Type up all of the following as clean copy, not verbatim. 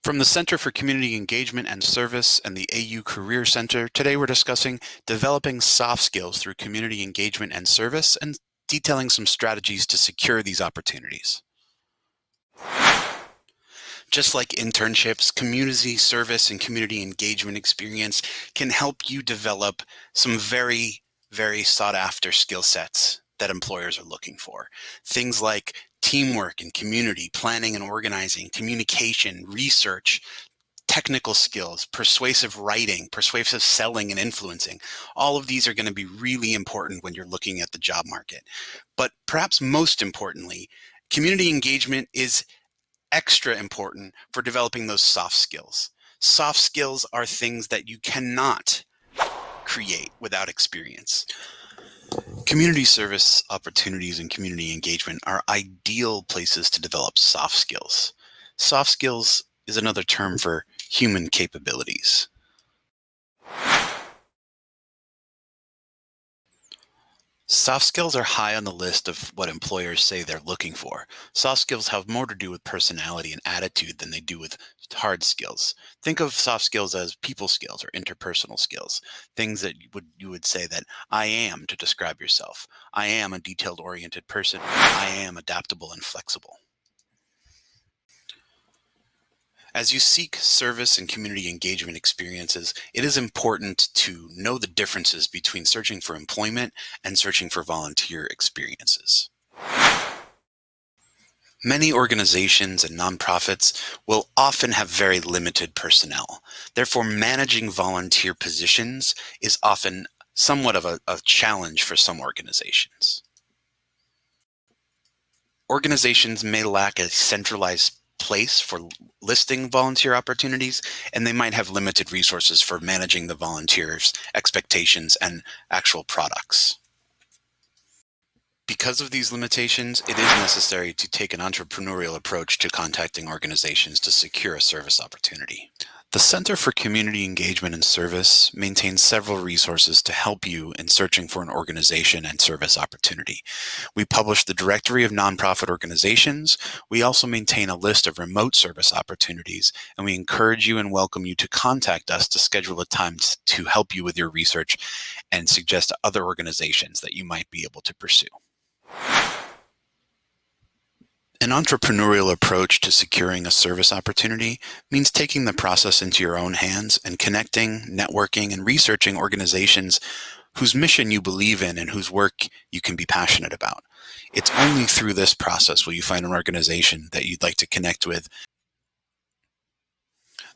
From the Center for Community Engagement and Service and the AU Career Center, today we're discussing developing soft skills through community engagement and service and detailing some strategies to secure these opportunities. Just like internships, community service and community engagement experience can help you develop some very sought after skill sets that employers are looking for. Things like teamwork and community, planning and organizing, communication, research, technical skills, persuasive writing, persuasive selling and influencing. All of these are going to be really important when you're looking at the job market. But perhaps most importantly, community engagement is extra important for developing those soft skills. Soft skills are things that you cannot create without experience. Community service opportunities and community engagement are ideal places to develop soft skills. Soft skills is another term for human capabilities. Soft skills are high on the list of what employers say they're looking for. Soft skills have more to do with personality and attitude than they do with hard skills. Think of soft skills as people skills or interpersonal skills, things that you would say that I am to describe yourself. I am a detailed-oriented person. I am adaptable and flexible. As you seek service and community engagement experiences, it is important to know the differences between searching for employment and searching for volunteer experiences. Many organizations and nonprofits will often have very limited personnel. Therefore, managing volunteer positions is often somewhat of a challenge for some organizations. Organizations may lack a centralized place for listing volunteer opportunities, and they might have limited resources for managing the volunteers' expectations and actual products. Because of these limitations, it is necessary to take an entrepreneurial approach to contacting organizations to secure a service opportunity. The Center for Community Engagement and Service maintains several resources to help you in searching for an organization and service opportunity. We publish the directory of nonprofit organizations. We also maintain a list of remote service opportunities, and we encourage you and welcome you to contact us to schedule a time to help you with your research and suggest other organizations that you might be able to pursue. An entrepreneurial approach to securing a service opportunity means taking the process into your own hands and connecting, networking, and researching organizations whose mission you believe in and whose work you can be passionate about. It's only through this process will you find an organization that you'd like to connect with.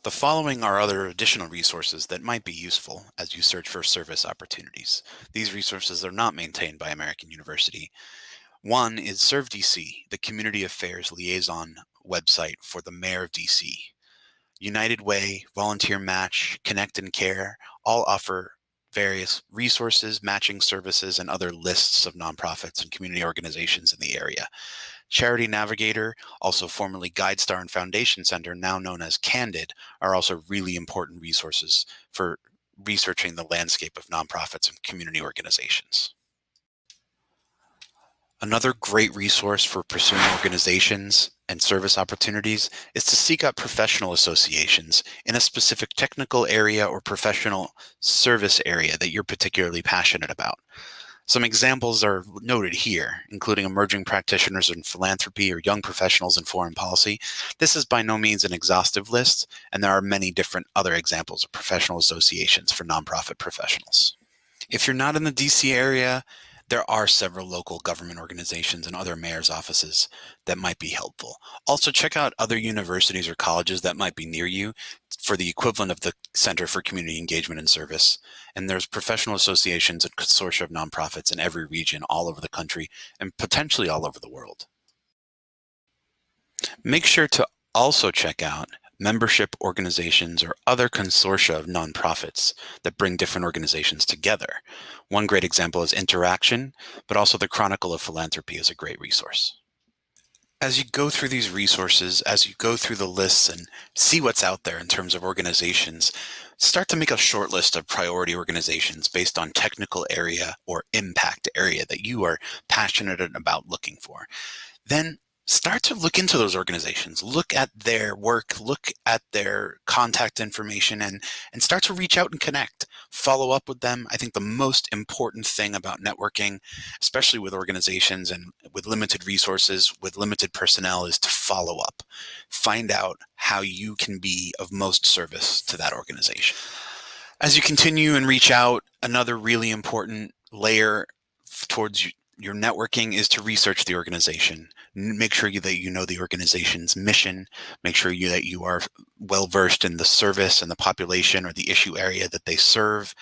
The following are other additional resources that might be useful as you search for service opportunities. These resources are not maintained by American University. One is Serve DC, the Community Affairs Liaison website for the Mayor of DC. United Way, Volunteer Match, Connect and Care all offer various resources, matching services, and other lists of nonprofits and community organizations in the area. Charity Navigator, also formerly GuideStar and Foundation Center, now known as Candid, are also really important resources for researching the landscape of nonprofits and community organizations. Another great resource for pursuing organizations and service opportunities is to seek out professional associations in a specific technical area or professional service area that you're particularly passionate about. Some examples are noted here, including emerging practitioners in philanthropy or young professionals in foreign policy. This is by no means an exhaustive list, and there are many different other examples of professional associations for nonprofit professionals. If you're not in the DC area, there are several local government organizations and other mayor's offices that might be helpful. Also, check out other universities or colleges that might be near you for the equivalent of the Center for Community Engagement and Service. And there's professional associations and consortia of nonprofits in every region all over the country and potentially all over the world. Make sure to also check out membership organizations or other consortia of nonprofits that bring different organizations together. One great example is Interaction, but also the Chronicle of Philanthropy is a great resource. As you go through these resources, as you go through the lists and see what's out there in terms of organizations, start to make a short list of priority organizations based on technical area or impact area that you are passionate about looking for. Then Start to look into those organizations, look at their work, look at their contact information, and start to reach out and connect. Follow up with them. I think the most important thing about networking, especially with organizations and with limited resources, with limited personnel, is to follow up. Find out how you can be of most service to that organization. As you continue and reach out, another really important layer towards your networking is to research the organization. Make sure that you know the organization's mission. Make sure that you are well versed in the service and the population or the issue area that they serve.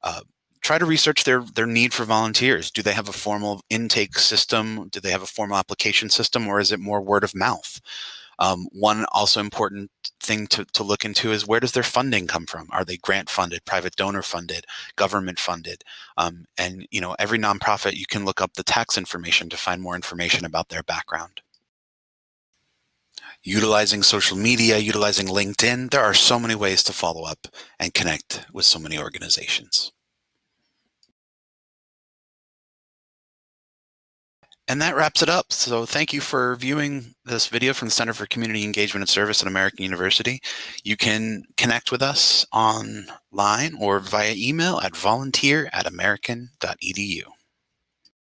Uh, Try to research their need for volunteers. Do they have a formal intake system? Do they have a formal application system, or is it more word of mouth? One also important thing to look into is, where does their funding come from? Are they grant funded, private donor funded, government funded? And every nonprofit, you can look up the tax information to find more information about their background. Utilizing social media, utilizing LinkedIn, there are so many ways to follow up and connect with so many organizations. And that wraps it up. So thank you for viewing this video from the Center for Community Engagement and Service at American University. You can connect with us online or via email at volunteer@american.edu.